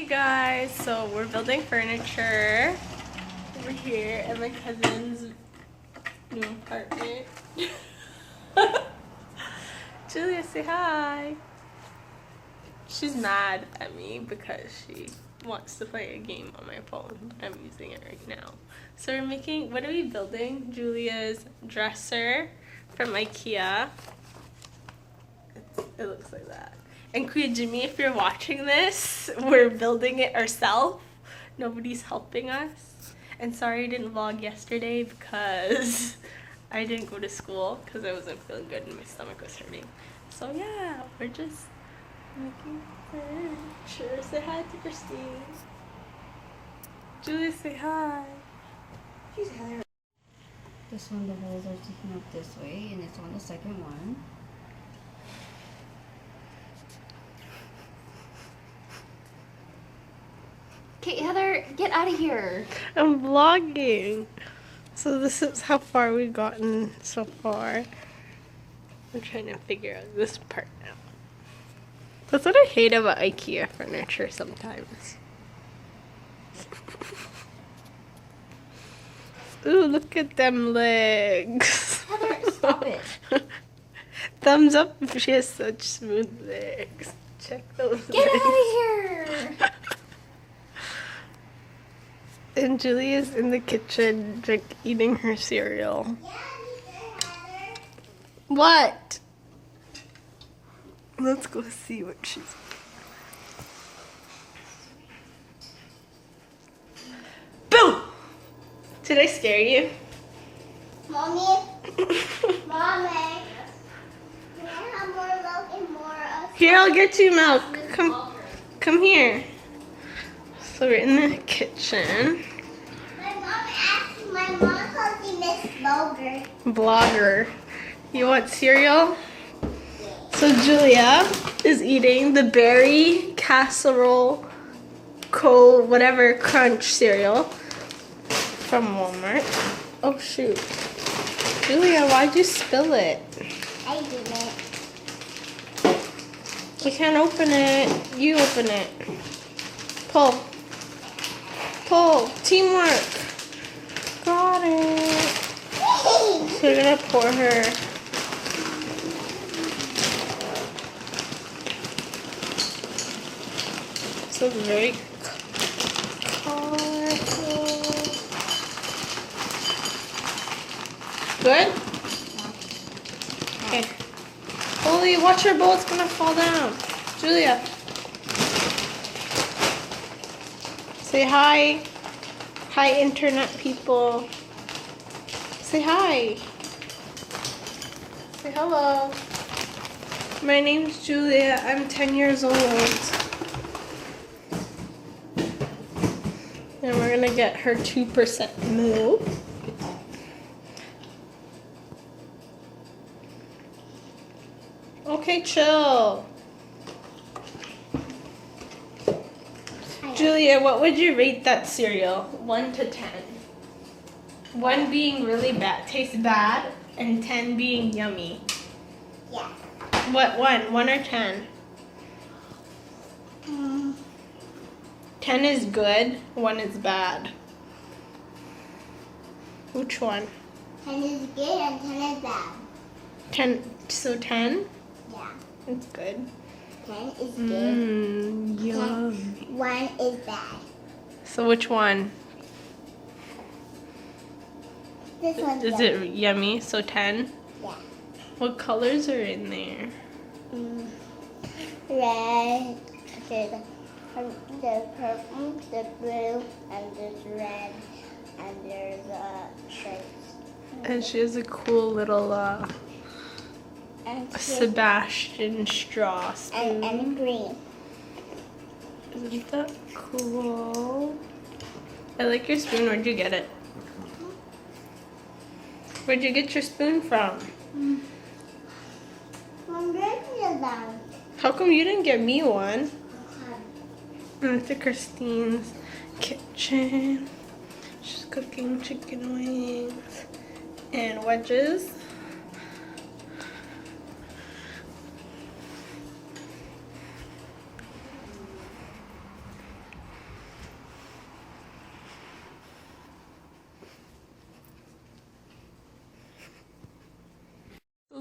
guys, so we're building furniture over here at my cousin's new apartment. Julia, say hi. She's mad at me because she wants to play a game on my phone. I'm using it right now. So we're making, what are we building? Julia's dresser from Ikea. It looks like that. And Kuya Jimmy, if you're watching this, we're building it ourselves. Nobody's helping us. And sorry I didn't vlog yesterday because I didn't go to school because I wasn't feeling good and my stomach was hurting. So yeah, we're just making furniture. Say hi to Christine. Julia, say hi. She's hilarious. This one, the holes are sticking up this way, and it's on the second one. Okay, Heather, get out of here. I'm vlogging. So this is how far we've gotten so far. I'm trying to figure out this part now. That's what I hate about IKEA furniture sometimes. Ooh, look at them legs. Heather, stop it. Thumbs up if she has such smooth legs. Check those Get legs. out of here. And Julia's in the kitchen eating her cereal. What? Let's go see what she's. Boom! Did I scare you? Mommy, Mommy, can I have more milk and more Here, I'll get you milk. Come here. So we're in the kitchen. My mom calls me Miss Bulger. Blogger. You want cereal? So Julia is eating the berry casserole whatever crunch cereal from Walmart. Oh shoot. Julia, why'd you spill it? I didn't. We can't open it. You open it. Pull. Pull. Teamwork. Got it. So we're gonna pour her. So it's very colorful. Good? Okay. Holy, watch your bowl, it's gonna fall down. Julia. Say hi. Hi, internet people. Say hi. Say hello. My name's Julia. I'm 10 years old. And we're gonna get her 2% milk. Okay, chill. Julia, what would you rate that cereal? 1 to 10. 1 being really bad, tastes bad, and 10 being yummy. Yeah. What one? 1 or 10? 10 is good, 1 is bad. Which one? 10 is good and 10 is bad. 10, so 10? Yeah. It's good. 10 is good. Yummy. 1 is bad. So which one? This one's Is good. it yummy? So 10? Yeah. What colors are in there? Red. Okay, the purple, the blue, and there's red, and there's stripes. And she has a cool little And Sebastian straw spoon. and green. Isn't that cool? I like your spoon. Where'd you get it? Where'd you get your spoon from? I'm drinking them. How come you didn't get me one? Into Christine's kitchen. She's cooking chicken wings and wedges.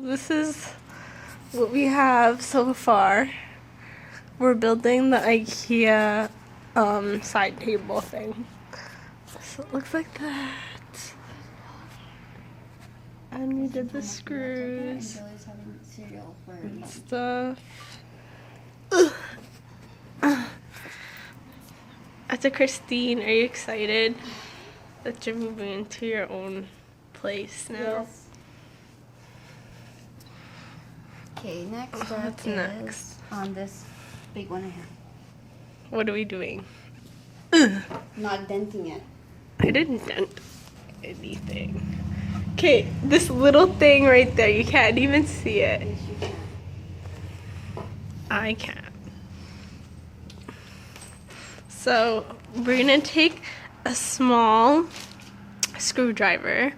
this is what we have so far. We're building the Ikea side table thing. So it looks like that. And we did the screws and stuff. After Christine, are you excited that you're moving into your own place now? Yes. Okay, next up What's is next? on this big one I have. What are we doing? Not denting it. I didn't dent anything. Okay, this little thing right there, you can't even see it. Yes, you can. I can. So we're gonna take a small screwdriver.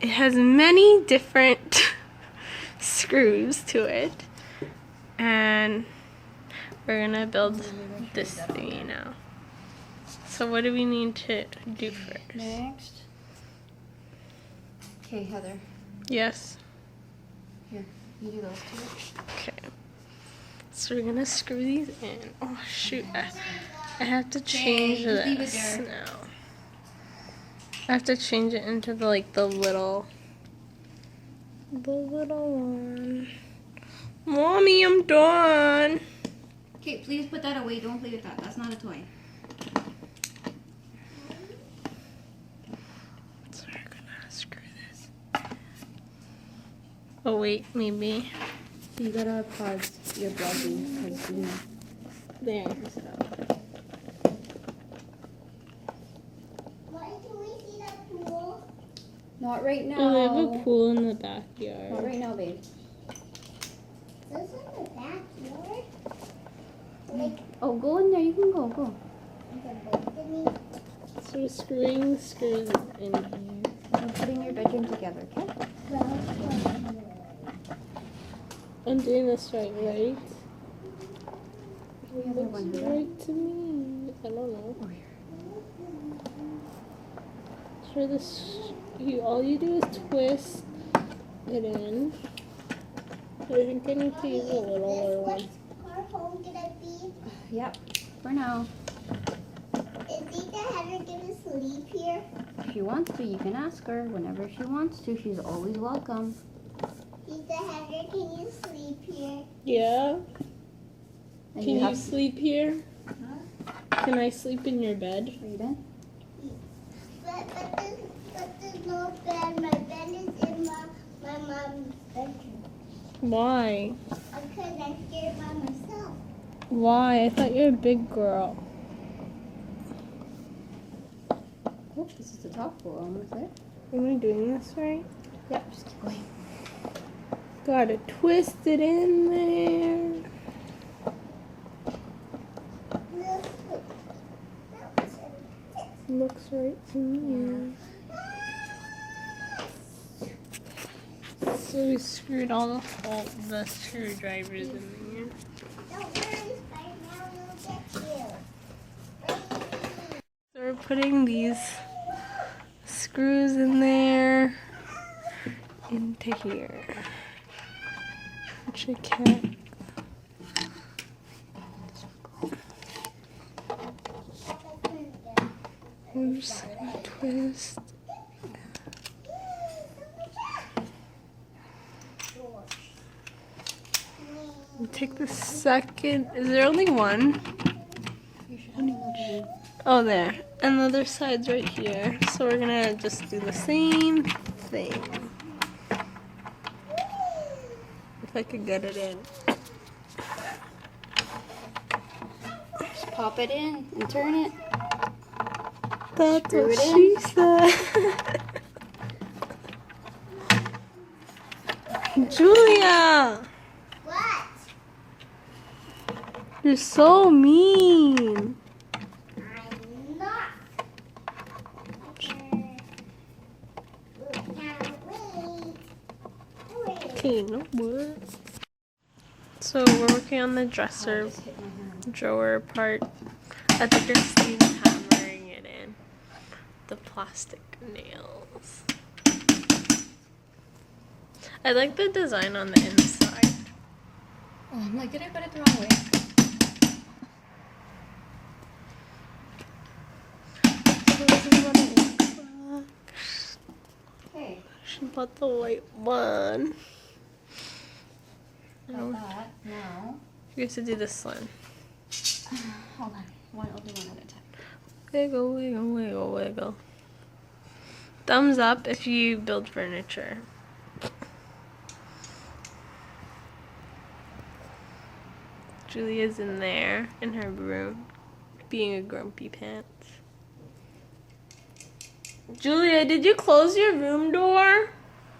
It has many different screws to it, and we're gonna build this thingy now. So what do we need to do first? Next. Okay, Heather. Yes. Here, you do those two. Okay. So we're gonna screw these in. Oh shoot! I have to change just leave it this there. now. I have to change it into the little one. Mommy, I'm done. Okay, please put that away. Don't play with that. That's not a toy. So we're gonna screw this. Oh wait, maybe You gotta pause your vlogging because you know. there. Why can we see the pool? Not right now. Oh, they have a pool in the Not backyard. right now, babe. This is the backyard. Like Oh, go in there. You can go. Go. the balcony. So we're screwing the screws in here. I'm putting your bedroom together, okay? I'm doing this right? The other Looks one here. right to me. I don't know. Oh, here. For this, all you do is twist it in. I think I need to use a littler one. Our home gonna be. Yep. For now. Is Tita Heather gonna sleep here? If she wants to, you can ask her whenever she wants to. She's always welcome. Tita Heather, can you sleep here? Yeah. And Can you have sleep here? Can I sleep in your bed? Are you done? But there's no bed. My bed is in my mom's bedroom. Why? Because I'm scared by myself. Why? I thought you were a big girl. Oh, this is the top floor. Almost there. Am I doing this right? Yep. Just keep going. Gotta twist it in there. Looks right to me. So we screwed all the screwdrivers in there. Don't worry, Spider-Man will get you. So we're putting these screws in there into here. Which I can't. I'm just gonna twist. We'll take the second. Is there only one? You should have another one. Oh, there. And the other side's right here. So we're gonna just do the same thing. If I could get it in. Just pop it in and turn it. That's Screw what it she in. said. Julia! What? You're so mean. I'm not. Okay, no wood. So we're working on the Oh, I dresser just hit my hand. drawer part. I think Christine's hammering it in. The plastic nails. I like the design on the inside. Oh, I'm like, did I put it the wrong way? So this is what it looks like. Okay, She bought the white one. got that. Now, You have to do this one. hold on. I'll do one at a time. Wiggle, wiggle, wiggle, wiggle. Thumbs up if you build furniture. Julia's in there, in her room, being a grumpy pants. Julia, did you close your room door?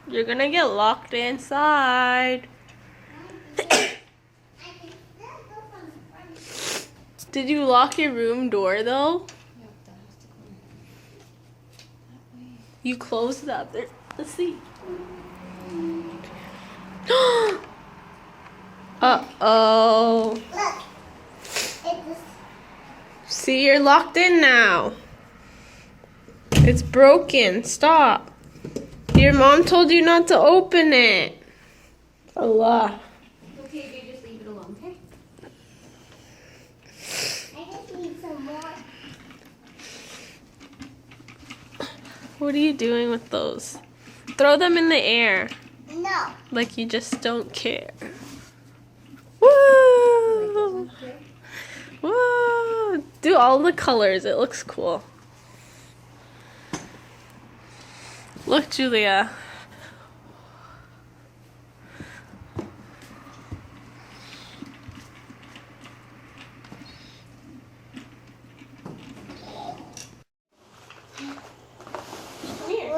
You're gonna get locked inside. Did you lock your room door though? Yep, that has to go that way. You closed the other. Let's see. Uh-oh. Look. It's See, you're locked in now. It's broken. Stop. Your mom told you not to open it. Allah. Okay, you just leave it alone, okay? I just need some more. What are you doing with those? Throw them in the air. No. Like you just don't care. Woo! Woo! Do all the colors. It looks cool. Look, Julia. Wait.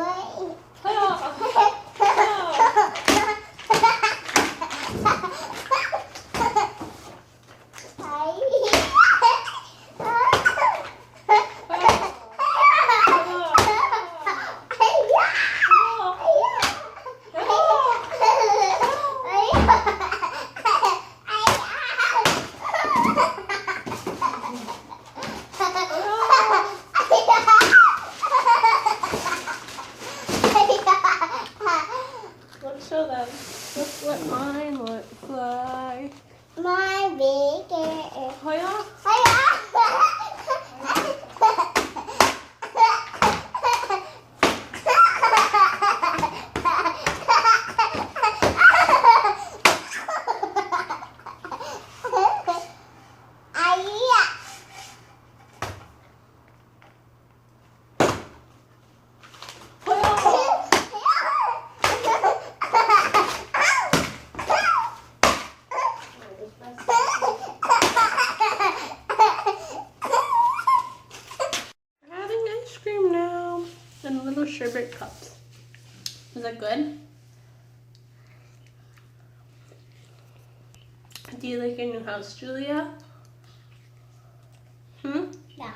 Let's show them. Look what mine looks like. My big Oh yeah? We're having ice cream now in little sherbet cups. Is that good? Do you like your new house, Julia? Yeah.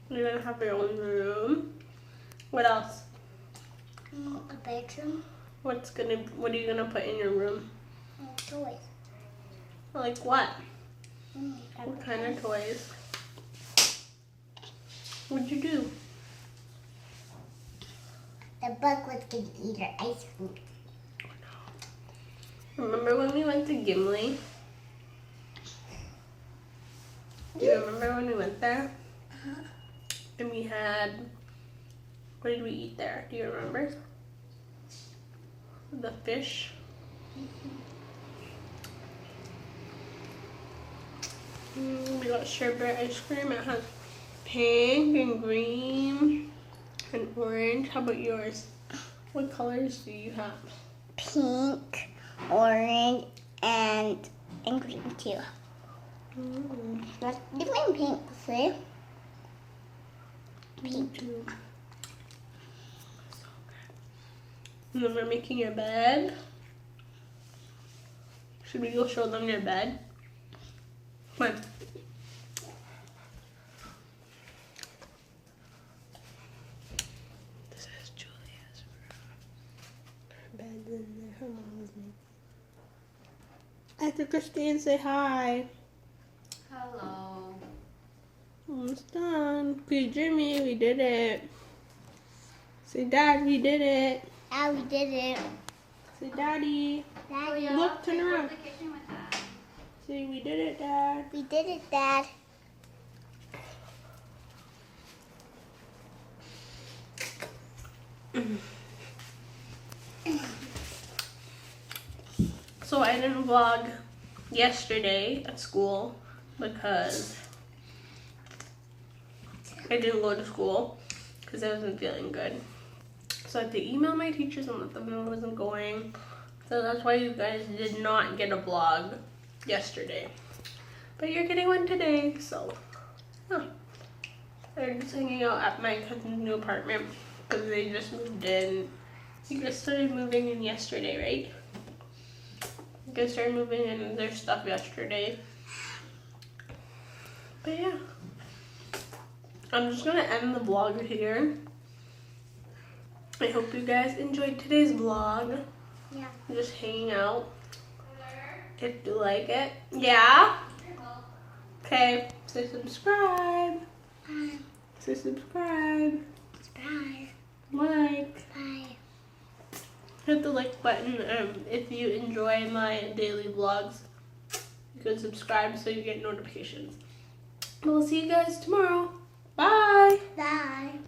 You're gonna have your own room. What else? A bedroom. What are you gonna put in your room? Toys. Like what? What kind of toys? What'd you do? The bug was gonna eat her ice cream. Remember when we went to Gimli? Do you remember when we went there? And we had, what did we eat there? Do you remember? The fish. We got sherbet ice cream. It has pink and green and orange. How about yours? What colors do you have? Pink, orange, and green too. Let's do my pink, see? Pink too. And then we're making your bed. Should we go show them your bed? Come on. This is Julia's room. Her bed's in there. Her mom's making. I have to Christine say hi. Hello. Almost done. Good, Jimmy, we did it. Say, Dad, we did it. Yeah, we did it. Say, Daddy. Daddy. Look, turn around. The kitchen with that. Say, we did it, Dad. We did it, Dad. So I didn't vlog yesterday at school because I didn't go to school because I wasn't feeling good. So I had to email my teachers and let them know I wasn't going. So that's why you guys did not get a vlog yesterday. But you're getting one today, so yeah. I'm just hanging out at my cousin's new apartment because they just moved in. You guys started moving in yesterday, right? You guys started moving in their stuff yesterday. But yeah. I'm just gonna end the vlog here. I hope you guys enjoyed today's vlog. Yeah. I'm just hanging out. If you like it. Yeah? Okay. Say subscribe. Say subscribe. Bye. Like. Bye. Hit the like button if you enjoy my daily vlogs. You can subscribe so you get notifications. We'll see you guys tomorrow. Bye. Bye.